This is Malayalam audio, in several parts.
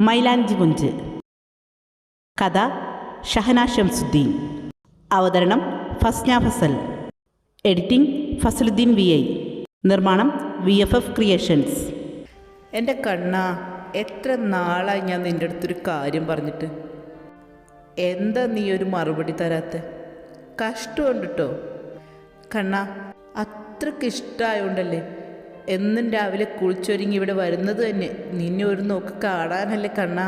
മൈലാഞ്ചി കുഞ്ച്. കഥ ഷഹന ഷംസുദ്ദീൻ. അവതരണം ഫസ്ന ഫസൽ. Editing Fasaluddin VI. നിർമ്മാണം VFF ക്രിയേഷൻസ്. എൻ്റെ കണ്ണാ, എത്ര നാളായി ഞാൻ നിൻ്റെ അടുത്തൊരു കാര്യം പറഞ്ഞിട്ട്. എന്താ നീ ഒരു മറുപടി തരാത്ത? കഷ്ടമുണ്ട് കേട്ടോ കണ്ണാ. അത്രയ്ക്ക് ഇഷ്ടമായോണ്ടല്ലേ എന്നും രാവിലെ കുളിച്ചൊരുങ്ങി ഇവിടെ വരുന്നത് തന്നെ നിന്നെ ഒരു നോക്ക് കാണാനല്ലേ കണ്ണാ.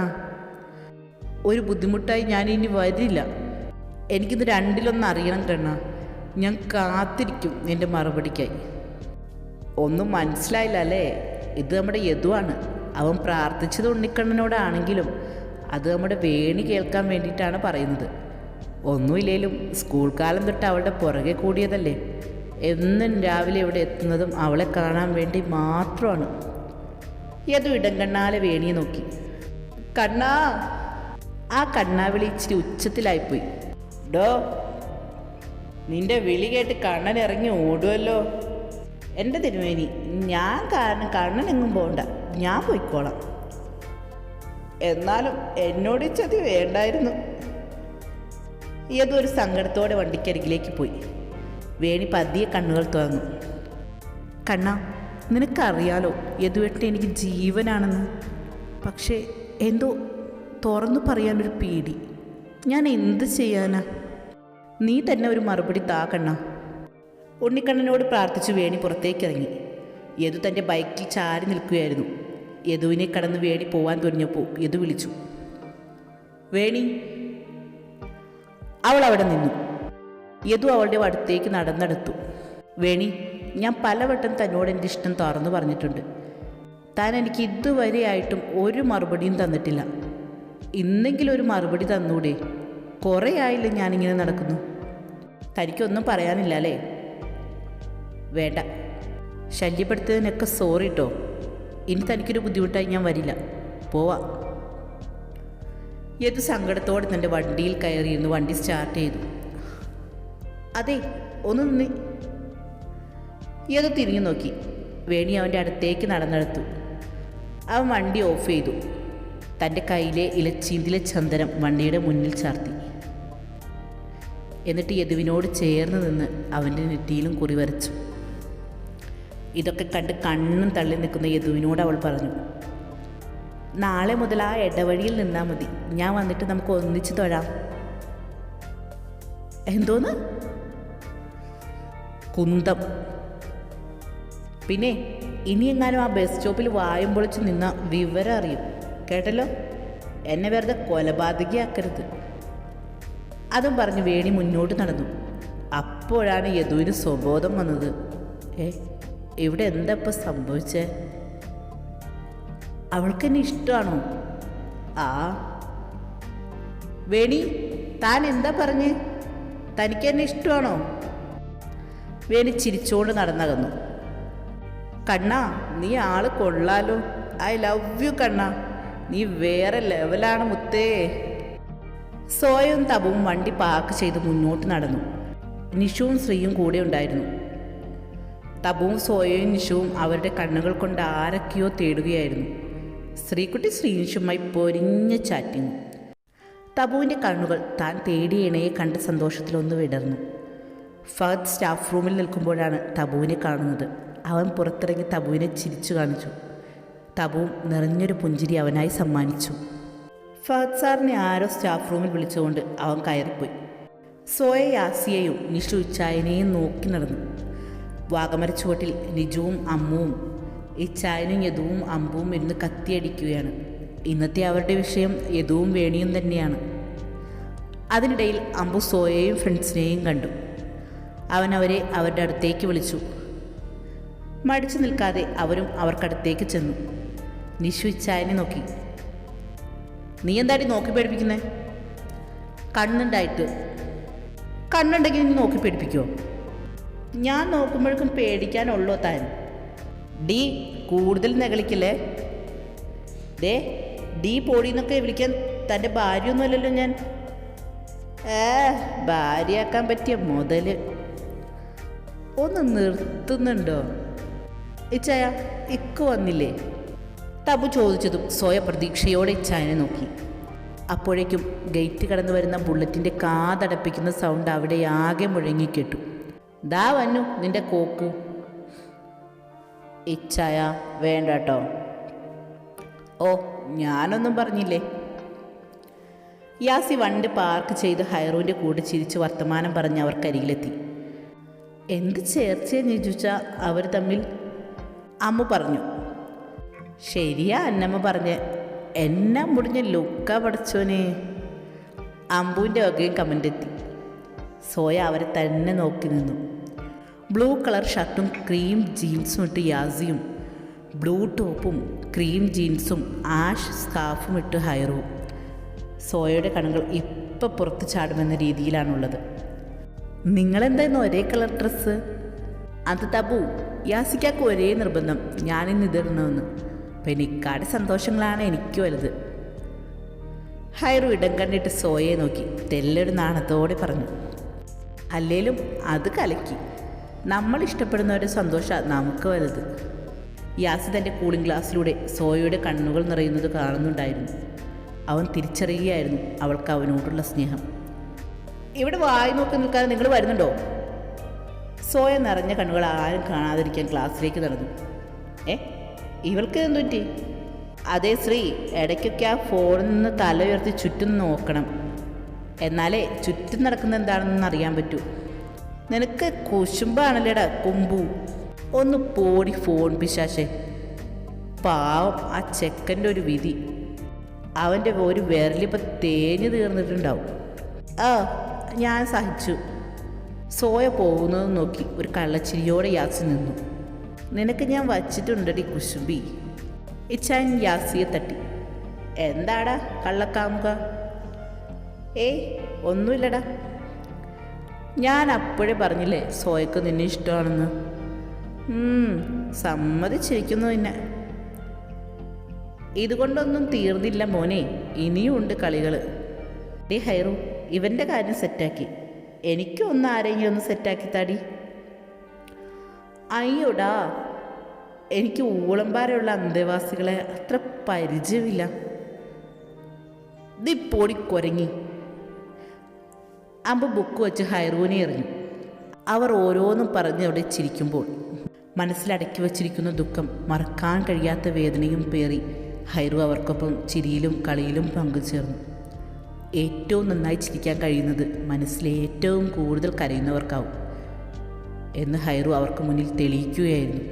ഒരു ബുദ്ധിമുട്ടായി ഞാൻ ഇനി വരില്ല. എനിക്കിത് രണ്ടിലൊന്നും അറിയണം കണ്ണാ. ഞാൻ കാത്തിരിക്കും നിൻ്റെ മറുപടിക്കായി. ഒന്നും മനസ്സിലായില്ല അല്ലേ? ഇത് നമ്മുടെ യദുവാണ്. അവൻ പ്രാർത്ഥിച്ചത് ഉണ്ണിക്കണ്ണനോടാണെങ്കിലും അത് നമ്മുടെ വേണി കേൾക്കാൻ വേണ്ടിയിട്ടാണ് പറയുന്നത്. ഒന്നുമില്ലേലും സ്കൂൾ കാലം തൊട്ട് അവളുടെ പുറകെ കൂടിയതല്ലേ. എന്നും രാവിലെ ഇവിടെ എത്തുന്നതും അവളെ കാണാൻ വേണ്ടി മാത്രമാണ്. യദു ഇടം കണ്ണാലെ വേണിയെ നോക്കി. കണ്ണാ. ആ കണ്ണാ വിളി ഇച്ചിരി ഉച്ചത്തിലായിപ്പോയി. ഡോ, നിന്റെ വിളി കേട്ട് കണ്ണൻ ഇറങ്ങി ഓടുമല്ലോ. എൻ്റെ തിരുമേനി, ഞാൻ കാരണം കണ്ണനെങ്ങും പോകണ്ട, ഞാൻ പോയിക്കോളാം. എന്നാലും എന്നോട് ചതി വേണ്ടായിരുന്നു. ഏതൊരു സങ്കടത്തോടെ വണ്ടിക്കരികിലേക്ക് പോയി. വേണി പതിയെ കണ്ണുകൾ തുറന്നു. കണ്ണാ, നിനക്കറിയാലോ യദുവേട്ടൻ എനിക്ക് ജീവനാണെന്ന്. പക്ഷേ എന്തോ തുറന്നു പറയാനൊരു പേടി. ഞാൻ എന്ത് ചെയ്യാനാ? നീ തന്നെ ഒരു മറുപടി താ കണ്ണാ. ഉണ്ണിക്കണ്ണനോട് പ്രാർത്ഥിച്ചു വേണി പുറത്തേക്കിറങ്ങി. യദു തൻ്റെ ബൈക്കിൽ ചാരി നിൽക്കുകയായിരുന്നു. യദുവിനെ കടന്ന് വേണി പോവാൻ തുനിഞ്ഞപ്പോൾ യദു വിളിച്ചു, വേണി. അവൾ അവിടെ നിന്നു. യദു അവളുടെ അടുത്തേക്ക് നടന്നെടുത്തു. വേണി, ഞാൻ പലവട്ടം തന്നോട് എൻ്റെ ഇഷ്ടം തുറന്നു പറഞ്ഞിട്ടുണ്ട്. താൻ എനിക്ക് ഇതുവരെയായിട്ടും ഒരു മറുപടിയും തന്നിട്ടില്ല. ഇന്നെങ്കിലും ഒരു മറുപടി തന്നൂടെ? കുറേ ആയില്ലേ ഞാനിങ്ങനെ നടക്കുന്നു. തനിക്കൊന്നും പറയാനില്ല അല്ലേ? വേണ്ട, ശല്യപ്പെടുത്തിയതിനൊക്കെ സോറി കേട്ടോ. ഇനി തനിക്കൊരു ബുദ്ധിമുട്ടായി ഞാൻ വരില്ല. പോവാ. യദു സങ്കടത്തോടെ തൻ്റെ വണ്ടിയിൽ കയറിയിരുന്നു. വണ്ടി സ്റ്റാർട്ട് ചെയ്തു. അതെ, ഒന്ന് നിന്ന്. യദു തിരിഞ്ഞു നോക്കി. വേണി അവൻ്റെ അടുത്തേക്ക് നടന്നെടുത്തു. അവൻ വണ്ടി ഓഫ് ചെയ്തു. തൻ്റെ കയ്യിലെ ഇലച്ചീന്തിലെ ചന്ദനം വണ്ടിയുടെ മുന്നിൽ ചാർത്തി. എന്നിട്ട് യദുവിനോട് ചേർന്ന് നിന്ന് അവൻ്റെ നെറ്റിയിലും കുറി വരച്ചു. ഇതൊക്കെ കണ്ട് കണ്ണും തള്ളി നിൽക്കുന്ന യദുവിനോട് അവൾ പറഞ്ഞു, നാളെ മുതൽ ആ ഇടവഴിയിൽ നിന്നാൽ മതി. ഞാൻ വന്നിട്ട് നമുക്ക് ഒന്നിച്ച് തൊഴാം. എന്തോന്ന്? കുന്തം. പിന്നെ ഇനി എങ്ങാനും ആ ബസ് സ്റ്റോപ്പിൽ വായും പൊളിച്ച് നിന്ന വിവരം അറിയും കേട്ടല്ലോ. എന്നെ വെറുതെ കൊലപാതകയാക്കരുത്. അതും പറഞ്ഞ് വേണി മുന്നോട്ട് നടന്നു. അപ്പോഴാണ് യദുവിന് സ്വബോധം വന്നത്. ഇവിടെ എന്താ ഇപ്പം സംഭവിച്ചേ? അവൾക്കെന്നെ ഇഷ്ടമാണോ? ആ വേണി, താൻ എന്താ പറഞ്ഞേ? തനിക്കെന്നെ ഇഷ്ടമാണോ? വേണി ചിരിച്ചോണ്ട് നടന്നകന്നു. കണ്ണാ, നീ ആള് കൊള്ളാലോ. ഐ ലവ് യു കണ്ണാ. നീ വേറെ ലെവലാണ് മുത്തേ. സോയും തബുവും വണ്ടി പാർക്ക് ചെയ്ത് മുന്നോട്ട് നടന്നു. നിഷുവും ശ്രീയും കൂടെ ഉണ്ടായിരുന്നു. തബുവും സോയയും നിഷുവും അവരുടെ കണ്ണുകൾ കൊണ്ട് ആരൊക്കെയോ തേടുകയായിരുന്നു. ശ്രീകുട്ടി ശ്രീനിഷുമായി പൊരിഞ്ഞ ചാറ്റിങ്. തബുവിൻ്റെ കണ്ണുകൾ താൻ തേടിയ ഇണയെ കണ്ട സന്തോഷത്തിലൊന്ന് വിടർന്നു. ഫഹദ് സ്റ്റാഫ് റൂമിൽ നിൽക്കുമ്പോഴാണ് തബുവിനെ കാണുന്നത്. അവൻ പുറത്തിറങ്ങി തബുവിനെ ചിരിച്ചു കാണിച്ചു. തബുവും നിറഞ്ഞൊരു പുഞ്ചിരി അവനായി സമ്മാനിച്ചു. ഫഹദ് സാറിനെ ആരോ സ്റ്റാഫ് റൂമിൽ വിളിച്ചുകൊണ്ട് അവൻ കയറിപ്പോയി. സോയ യാസിയയും നിഷു ഇച്ചായനെയും നോക്കി നടന്നു. വാഗമര ചുവട്ടിൽ നിജുവും അമ്മുവും ഇച്ചായനും യദുവും അമ്പുവും ഇരുന്ന് കത്തിയടിക്കുകയാണ്. ഇന്നത്തെ അവരുടെ വിഷയം യദുവും വേണിയും തന്നെയാണ്. അതിനിടയിൽ അമ്പു സോയയും ഫ്രണ്ട്സിനെയും കണ്ടു. അവൻ അവരെ അവരുടെ അടുത്തേക്ക് വിളിച്ചു. മടിച്ചു നിൽക്കാതെ അവരും അവർക്കടുത്തേക്ക് ചെന്നു. നിഷു ഇച്ചായനെ നോക്കി. നീ എന്താടി നോക്കി പേടിപ്പിക്കുന്നേ? കണ്ണുണ്ടായിട്ട്. കണ്ണുണ്ടെങ്കിൽ നീ നോക്കി പേടിപ്പിക്കുമോ? ഞാൻ നോക്കുമ്പോഴേക്കും പേടിക്കാനുള്ളോ താൻ? ഡി, കൂടുതൽ നെകളിക്കല്ലേ. ദേ, ഡി പോടിന്നൊക്കെ വിളിക്കാൻ തൻ്റെ ഭാര്യയൊന്നുമല്ലല്ലോ ഞാൻ. ഭാര്യയാക്കാൻ പറ്റിയ മുതൽ. ഒന്ന് നിർത്തുന്നുണ്ടോ? ഇച്ചായ, ഇക്ക് വന്നില്ലേ? തബു ചോദിച്ചതും സോയ പ്രതീക്ഷയോടെ ഇച്ചായനെ നോക്കി. അപ്പോഴേക്കും ഗേറ്റ് കടന്നു വരുന്ന ബുള്ളറ്റിൻ്റെ കാതടപ്പിക്കുന്ന സൗണ്ട് അവിടെ ആകെ മുഴങ്ങിക്കേട്ടു. ദാ വന്നു നിന്റെ കോക്ക്. ഇച്ചായ വേണ്ട കേട്ടോ. ഓ, ഞാനൊന്നും പറഞ്ഞില്ലേ. യാസി വണ്ടി പാർക്ക് ചെയ്ത് ഹൈറൂൻ്റെ കൂടെ ചിരിച്ച് വർത്തമാനം പറഞ്ഞ് അവർക്കരികിലെത്തി. എന്ത് ചേർച്ചയെ നിജുച്ച അവർ തമ്മിൽ? അമ്മ പറഞ്ഞു. ശരിയാ അന്നമ്മ പറഞ്ഞ്, എന്നാ മുടിഞ്ഞ ലുക്ക പഠിച്ചോനെ. അമ്പുവിൻ്റെ വകയും കമൻ്റ് എത്തി. സോയ അവരെ തന്നെ നോക്കി നിന്നു. ബ്ലൂ കളർ ഷർട്ടും ക്രീം ജീൻസും ഇട്ട് യാസിയും, ബ്ലൂ ടോപ്പും ക്രീം ജീൻസും ആഷ് സ്കാർഫും ഇട്ട് ഹൈറു. സോയയുടെ കണ്ണുകൾ ഇപ്പം പുറത്ത് ചാടുമെന്ന രീതിയിലാണുള്ളത്. നിങ്ങളെന്തായിരുന്നു ഒരേ കളർ ഡ്രസ്സ്? അത് തബു, യാസിക്കാക്ക് ഒരേ നിർബന്ധം ഞാനിന്ന് ഇതിടണമെന്ന്. പിന്നെ ഇക്കാട് സന്തോഷങ്ങളാണ് എനിക്ക് വലുത്. ഹൈറു ഇടം കണ്ടിട്ട് സോയയെ നോക്കി തെല്ലൊരു നാണത്തോടെ പറഞ്ഞു. അല്ലേലും അത് കലക്കി. നമ്മൾ ഇഷ്ടപ്പെടുന്നവരുടെ സന്തോഷമാണ് നമുക്ക് വലുത്. യാസി തൻ്റെ കൂളിംഗ് ഗ്ലാസ്സിലൂടെ സോയയുടെ കണ്ണുകൾ നിറയുന്നത് കാണുന്നുണ്ടായിരുന്നു. അവൻ തിരിച്ചറിയുകയായിരുന്നു അവൾക്ക് അവനോടുള്ള സ്നേഹം. ഇവിടെ വായി നോക്കി നിൽക്കാതെ നിങ്ങൾ വരുന്നുണ്ടോ? സോയ നിറഞ്ഞ കണ്ണുകൾ ആരും കാണാതിരിക്കാൻ ക്ലാസ്സിലേക്ക് നടന്നു. ഇവൾക്ക് എന്തുറ്റി? അതേ ശ്രീ, ഇടയ്ക്കൊക്കെ ആ ഫോണിൽ നിന്ന് തല ഉയർത്തി ചുറ്റും നോക്കണം. എന്നാലേ ചുറ്റും നടക്കുന്ന എന്താണെന്ന് അറിയാൻ പറ്റൂ. നിനക്ക് കുശുമ്പാണല്ലേടാ കുമ്പു. ഒന്ന് പോടി ഫോൺ പിശാശേ. പാവം ആ ചെക്കൻ്റെ ഒരു വിധി. അവൻ്റെ ഒരു വിരലിപ്പോൾ തേഞ്ഞു തീർന്നിട്ടുണ്ടാവും. ഞാൻ സഹിച്ചു. സോയ പോകുന്നത് നോക്കി ഒരു കള്ളച്ചിരിയോടെ യാസി നിന്നു. നിനക്ക് ഞാൻ വച്ചിട്ടുണ്ടടി കുശുമ്പി. ഇച്ചാൻ യാസിയെ തട്ടി. എന്താടാ കള്ളക്കാമുക? ഒന്നുമില്ലടാ. ഞാൻ അപ്പോഴേ പറഞ്ഞില്ലേ സോയക്ക് നിന്നെ ഇഷ്ടമാണെന്ന്. സമ്മതിച്ചിരിക്കുന്നു നിന്നെ. ഇതുകൊണ്ടൊന്നും തീർന്നില്ല മോനെ, ഇനിയും ഉണ്ട് കളികൾ. ഹൈറു, ഇവൻ്റെ കാര്യം സെറ്റാക്കി. എനിക്കും ഒന്ന് ആരെങ്കിലും ഒന്ന് സെറ്റാക്കി താടി. അയ്യോടാ, എനിക്ക് ഊളംപാരയുള്ള അന്തേവാസികളെ അത്ര പരിചയമില്ല. ഇതിപ്പോടി കുരങ്ങി. അമ്പ് ബുക്ക് വെച്ച് ഹൈറൂനെ എറിഞ്ഞു. അവർ ഓരോന്നും പറഞ്ഞ് അവിടെ ചിരിക്കുമ്പോൾ മനസ്സിലടക്കി വച്ചിരിക്കുന്ന ദുഃഖം, മറക്കാൻ കഴിയാത്ത വേദനയും പേറി ഹൈറു അവർക്കൊപ്പം ചിരിയിലും കളിയിലും പങ്കുചേർന്നു. ഏറ്റവും നന്നായി ചിരിക്കാൻ കഴിയുന്നത് മനസ്സിലെ ഏറ്റവും കൂടുതൽ കരയുന്നവർക്കാവും എന്ന് ഹൈറു അവർക്ക് മുന്നിൽ തെളിയിക്കുകയായിരുന്നു.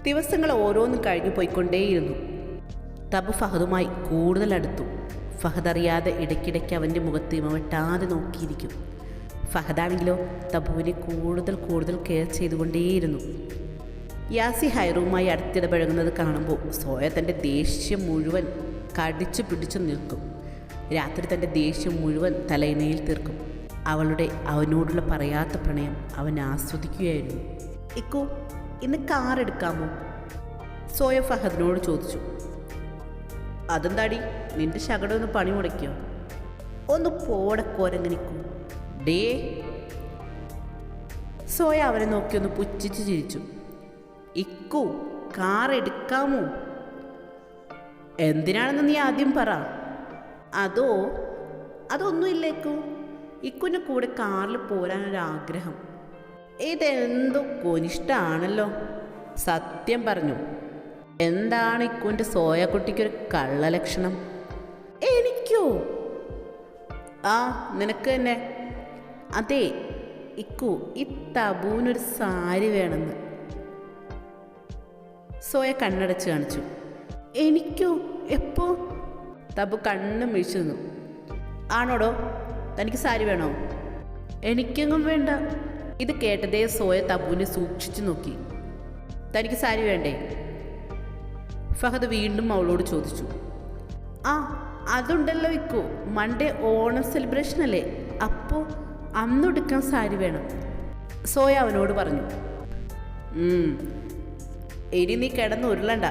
ദിവസങ്ങൾ ഓരോന്നും കഴിഞ്ഞു പോയിക്കൊണ്ടേയിരുന്നു. തബു ഫഹദുമായി കൂടുതൽ അടുത്തു. ഫഹദ് അറിയാതെ ഇടയ്ക്കിടയ്ക്ക് അവൻ്റെ മുഖത്ത് വെട്ടാതെ നോക്കിയിരിക്കും. ഫഹദാണെങ്കിലോ തബുവിനെ കൂടുതൽ കെയർ ചെയ്തുകൊണ്ടേയിരുന്നു. യാസി ഹൈറുവുമായി അടുത്തിടപഴകുന്നത് കാണുമ്പോൾ സോയ തൻ്റെ ദേഷ്യം മുഴുവൻ കടിച്ചു പിടിച്ചു നിൽക്കും. രാത്രി തൻ്റെ ദേഷ്യം മുഴുവൻ തലയിണയിൽ തീർക്കും. അവനോടുള്ള പറയാത്ത പ്രണയം അവൻ ആസ്വദിക്കുകയായിരുന്നു. ഇക്കോ, ഇന്ന് കാർ എടുക്കാമോ? സോയ ഫഹദിനോട് ചോദിച്ചു. അതെന്താടി, നിന്റെ ശകടം ഒന്ന് പണി മുടക്കിയോ? ഒന്ന് പോടക്കോരങ്ങനിക്കൂ ഡേ. സോയ അവനെ നോക്കി ഒന്ന് പുച്ഛിച്ച് ചിരിച്ചു. ഇക്കു, കാർ എടുക്കാമോ? എന്തിനാണെന്ന് നീ ആദ്യം പറ. അതൊന്നുമില്ലേക്കു. ഇക്കുൻ്റെ കൂടെ കാറിൽ പോരാനൊരാഗ്രഹം. ഇതെന്തോ കൊനിഷ്ടാണല്ലോ. സത്യം പറഞ്ഞു, എന്താണ് ഇക്കുൻ്റെ സോയക്കുട്ടിക്കൊരു കള്ളലക്ഷണം? എനിക്കോ? നിനക്ക് തന്നെ. അതെ ഇക്കു, ഈ തബുവിനൊരു സാരി വേണമെന്ന്. സോയ കണ്ണടച്ച് കാണിച്ചു. എനിക്കോ? എപ്പോ? തബു കണ്ണും വീഴ്ച നിന്നു. ആണോടോ, തനിക്ക് സാരി വേണോ? എനിക്കെങ്ങും വേണ്ട. ഇത് കേട്ടതേ സോയ തബുവിനെ സൂക്ഷിച്ചു നോക്കി. തനിക്ക് സാരി വേണ്ടേ? ഫഹദ് വീണ്ടും അവളോട് ചോദിച്ചു. അതുണ്ടല്ലോ ഇക്കോ, മൺഡേ ഓണം സെലിബ്രേഷൻ അല്ലേ, അപ്പോൾ അന്നെടുക്കാൻ സാരി വേണം. സോയ അവനോട് പറഞ്ഞു. ഇനി നീ കിടന്ന് ഉരുളണ്ട.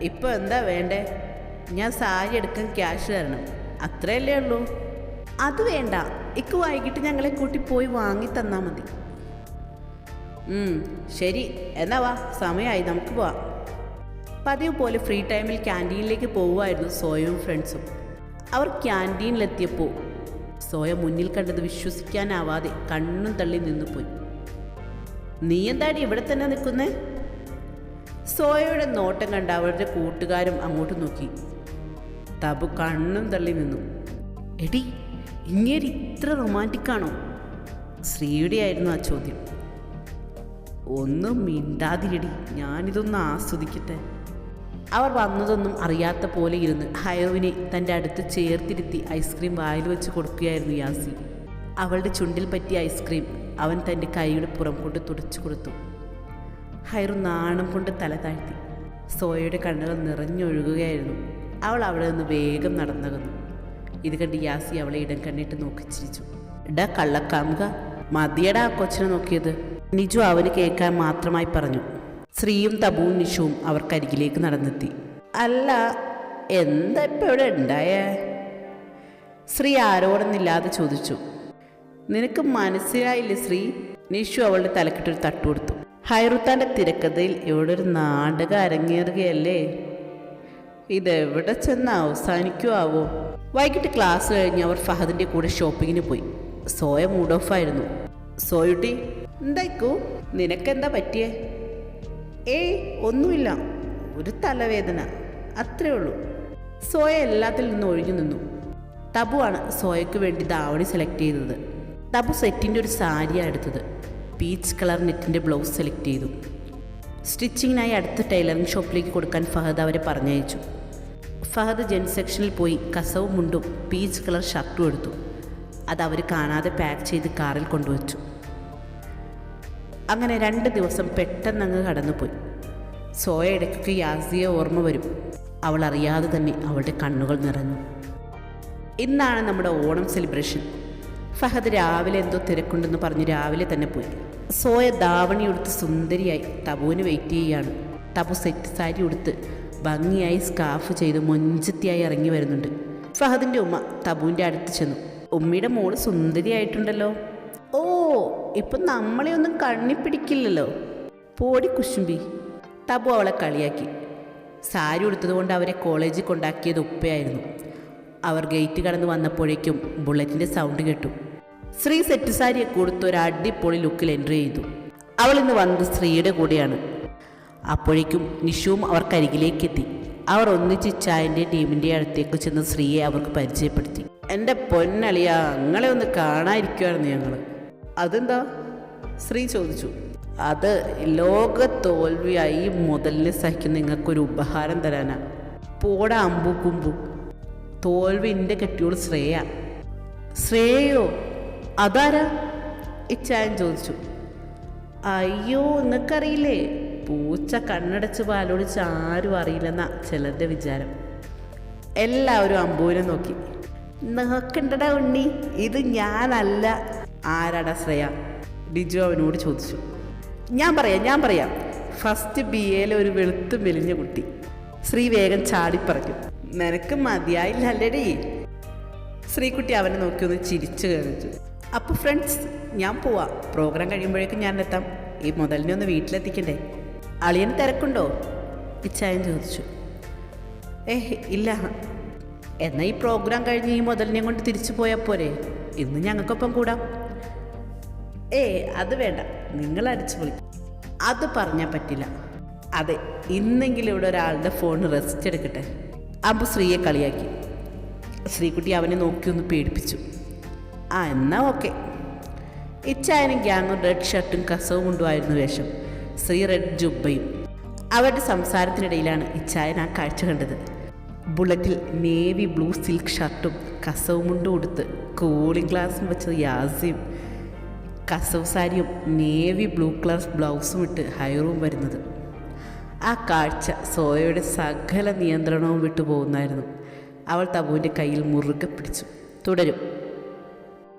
ഇപ്പോൾ എന്താ വേണ്ടേ? ഞാൻ സാരി എടുക്കാൻ ക്യാഷ് തരണം, അത്രയല്ലേ ഉള്ളൂ. അത് വേണ്ട, ഇക്ക് വൈകിട്ട് ഞങ്ങളെ കൂട്ടി പോയി വാങ്ങി തന്നാൽ മതി. ശരി, എന്നാ വാ, സമയമായി, നമുക്ക് പോവാം. പതിവ് പോലെ ഫ്രീ ടൈമിൽ ക്യാൻറ്റീനിലേക്ക് പോവുമായിരുന്നു സോയയും ഫ്രണ്ട്സും. അവർ ക്യാൻറ്റീനിലെത്തിയപ്പോൾ സോയ മുന്നിൽ കണ്ടത് വിശ്വസിക്കാനാവാതെ കണ്ണും തള്ളി നിന്നുപോയി. നീ എന്താടി ഇവിടെ തന്നെ നിൽക്കുന്നേ? സോയയുടെ നോട്ടം കണ്ട അവരുടെ കൂട്ടുകാരും അങ്ങോട്ട് നോക്കി. തബു കണ്ണും തള്ളി നിന്നു. എടി, ഇങ്ങേരി ഇത്ര റൊമാൻറ്റിക്കാണോ? ശ്രീയുടെ ആയിരുന്നു ആ ചോദ്യം. ഒന്നും മിണ്ടാതിരടി, ഞാനിതൊന്ന് ആസ്വദിക്കട്ടെ. അവർ വന്നതൊന്നും അറിയാത്ത പോലെ ഇരുന്ന് ഹൈറുവിനെ തൻ്റെ അടുത്ത് ചേർത്തിരുത്തി ഐസ്ക്രീം വായിൽ വെച്ച് കൊടുക്കുകയായിരുന്നു യാസി. അവളുടെ ചുണ്ടിൽ പറ്റിയ ഐസ്ക്രീം അവൻ തൻ്റെ കൈയുടെ പുറം കൊണ്ട് തുടച്ചു കൊടുത്തു. ഹൈറു നാണം കൊണ്ട് തല താഴ്ത്തി. സോയയുടെ കണ്ണുകൾ നിറഞ്ഞൊഴുകുകയായിരുന്നു. അവൾ അവിടെ നിന്ന് വേഗം നടന്നകന്നു. ഇത് കണ്ട് യാസി അവളെ ഇടം കണ്ണിട്ട് നോക്കി ചിരിച്ചു. എടാ കള്ളക്കാമുക, മതിയടാ ആ കൊച്ചിനെ നോക്കിയത്, നിജു അവന് കേൾക്കാൻ മാത്രമായി പറഞ്ഞു. ശ്രീയും തബുവും നിഷുവും അവർക്കരികിലേക്ക് നടന്നെത്തി. അല്ല, എന്താ ഇപ്പം ഇവിടെ ഉണ്ടായേ? ശ്രീ ആരോടൊന്നില്ലാതെ ചോദിച്ചു. നിനക്ക് മനസ്സിലായില്ലേ ശ്രീ? നിഷു അവളുടെ തലക്കിട്ടൊരു തട്ടുകൊടുത്തു. ഹൈറുത്താൻ്റെ തിരക്കഥയിൽ ഇവിടെ ഒരു നാടകം അരങ്ങേറുകയല്ലേ? ഇതെവിടെ ചെന്ന് അവസാനിക്കുമാവോ? വൈകിട്ട് ക്ലാസ് കഴിഞ്ഞ് അവർ ഫഹദിൻ്റെ കൂടെ ഷോപ്പിങ്ങിന് പോയി. സോയ മൂഡ് ഓഫ് ആയിരുന്നു. സോയുട്ടി, എന്തായിക്കൂ, നിനക്കെന്താ പറ്റിയേ? ഏയ് ഒന്നുമില്ല, ഒരു തലവേദന, അത്രേ ഉള്ളൂ. സോയ എല്ലാത്തിൽ നിന്നും ഒഴിഞ്ഞു നിന്നു. തബുവാണ് സോയയ്ക്ക് വേണ്ടി ധാവണി സെലക്ട് ചെയ്തത്. തബു സെറ്റിൻ്റെ ഒരു സാരിയാണ് എടുത്തത്. പീച്ച് കളർ നെറ്റിൻ്റെ ബ്ലൗസ് സെലക്ട് ചെയ്തു. സ്റ്റിച്ചിങ്ങിനായി അടുത്ത ടൈലറിംഗ് ഷോപ്പിലേക്ക് കൊടുക്കാൻ ഫഹദ് അവരെ പറഞ്ഞയച്ചു. ഫഹദ് ജെൻസ് സെക്ഷനിൽ പോയി കസവും മുണ്ടും പീച്ച് കളർ ഷർട്ടും എടുത്തു. അത് അവർ കാണാതെ പാക്ക് ചെയ്ത് കാറിൽ കൊണ്ടുവച്ചു. അങ്ങനെ 2 ദിവസം പെട്ടെന്നങ്ങ് കടന്നുപോയി. സോയ ഇടയ്ക്കൊക്കെ യാസിയെ ഓർമ്മ വരും. അവൾ അറിയാതെ തന്നെ അവളുടെ കണ്ണുകൾ നിറഞ്ഞു. ഇന്നാണ് നമ്മുടെ ഓണം സെലിബ്രേഷൻ. ഫഹദ് രാവിലെ എന്തോ തിരക്കുണ്ടെന്ന് പറഞ്ഞ് രാവിലെ തന്നെ പോയി. സോയ ധാവണി ഉടുത്ത് സുന്ദരിയായി തബുവിന് വെയിറ്റ് ചെയ്യുകയാണ്. തബു സെറ്റ് സാരി ഉടുത്ത് ഭംഗിയായി സ്കാർഫ് ചെയ്ത് മൊഞ്ചത്തിയായി ഇറങ്ങി വരുന്നുണ്ട്. ഫഹദിൻ്റെ ഉമ്മ തബുവിൻ്റെ അടുത്ത് ചെന്നു. ഉമ്മയുടെ മോള് സുന്ദരിയായിട്ടുണ്ടല്ലോ. ഓ, ഇപ്പം നമ്മളെ ഒന്നും കണ്ണി പിടിക്കില്ലല്ലോ. പോടി കുശുമ്പി. തബു അവളെ കളിയാക്കി. സാരി ഉടുത്തതുകൊണ്ട് അവരെ കോളേജിൽ കൊണ്ടാക്കിയത് ഉപ്പയായിരുന്നു. അവർ ഗേറ്റ് കടന്ന് വന്നപ്പോഴേക്കും ബുള്ളറ്റിൻ്റെ സൗണ്ട് കേട്ടു. ശ്രീ സെറ്റ് സാരിയെ കൊടുത്ത് ഒരു അടിപൊളി ലുക്കിൽ എൻട്രി ചെയ്തു. അവൾ ഇന്ന് വന്നത് ശ്രീയുടെ കൂടെയാണ്. അപ്പോഴേക്കും നിഷുവും അവർക്കരികിലേക്കെത്തി. അവർ ഒന്നിച്ച് ചായൻ്റെ ടീമിൻ്റെ അടുത്തേക്ക് ചെന്ന് ശ്രീയെ അവർക്ക് പരിചയപ്പെടുത്തി. എൻ്റെ പൊന്നളിയ, നിങ്ങളെ ഒന്ന് കാണാതിരിക്കുമായിരുന്നു ഞങ്ങൾ. അതെന്താ? ശ്രീ ചോദിച്ചു. അത് ലോക തോൽവിയായി മുതലിനെ സഹിക്കുന്ന നിങ്ങൾക്കൊരു ഉപഹാരം തരാനാ. പോടാ അമ്പു കുമ്പു. തോൽവി എൻ്റെ കെട്ടിയോള് ശ്രേയ. ശ്രേയോ? അതാരാ? ഇച്ചായൻ ചോദിച്ചു. അയ്യോ, നിങ്ങൾക്കറിയില്ലേ? പൂച്ച കണ്ണടച്ച് പാലോടിച്ച് ആരും അറിയില്ലെന്നാ ചിലരുടെ വിചാരം. എല്ലാവരും അമ്പുവിനെ നോക്കി. നോക്കണ്ടടാ ഉണ്ണി, ഇത് ഞാനല്ല. ആരാടാ ശ്രേയ? ഡിജു അവനോട് ചോദിച്ചു. ഞാൻ പറയാം. ഫസ്റ്റ് BA ഒരു വെളുത്തും മെലിഞ്ഞ കുട്ടി. ശ്രീ വേഗം ചാടിപ്പറഞ്ഞു. നിനക്ക് മതിയായില്ല അല്ലേടി? ശ്രീകുട്ടി അവനെ നോക്കി ഒന്ന് ചിരിച്ചു കാണിച്ചു. അപ്പോൾ ഫ്രണ്ട്സ്, ഞാൻ പോവാം. പ്രോഗ്രാം കഴിയുമ്പോഴേക്കും ഞാൻ എത്താം. ഈ മുതലിനെ ഒന്ന് വീട്ടിലെത്തിക്കണ്ടേ? അളിയന് തിരക്കുണ്ടോ? ഇച്ചായൻ ചോദിച്ചു. ഇല്ല. എന്നാൽ ഈ പ്രോഗ്രാം കഴിഞ്ഞ് ഈ മുതലിനെ കൊണ്ട് തിരിച്ചു പോയാൽ പോരെ? ഇന്ന് ഞങ്ങൾക്കൊപ്പം കൂടാം. അത് വേണ്ട, നിങ്ങൾ അടിച്ചു പൊളി. അത് പറഞ്ഞാൽ പറ്റില്ല. അതെ, ഇന്നെങ്കിലും ഇവിടെ ഒരാളുടെ ഫോൺ റെസ്റ്റ് എടുക്കട്ടെ. അമ്പു ശ്രീയെ കളിയാക്കി. ശ്രീകുട്ടി അവനെ നോക്കിയൊന്ന് പേടിപ്പിച്ചു. എന്നാ ഓക്കെ. ഇച്ചായനും ഗ്യാങ്ങും റെഡ് ഷർട്ടും കസവും കൊണ്ടുമായിരുന്നു വേഷം. ശ്രീ റെഡ് ജുബ്ബയും. അവരുടെ സംസാരത്തിനിടയിലാണ് ഇച്ചായൻ ആ കാഴ്ച കണ്ടത്. ബുള്ളറ്റിൽ നേവി ബ്ലൂ സിൽക്ക് ഷർട്ടും കസവും മുണ്ടും ഉടുത്ത് കൂളിംഗ് ഗ്ലാസും വെച്ചത് യാസിയും, കസവ് സാരിയും നേവി ബ്ലൂ കളർ ബ്ലൗസും ഇട്ട് ഹൈറും വരുന്നത്. ആ കാഴ്ച സോയയുടെ സകല നിയന്ത്രണവും വിട്ടുപോകുന്നായിരുന്നു. അവൾ തബുവിൻ്റെ കയ്യിൽ മുറുകെ പിടിച്ചു. തുടരും.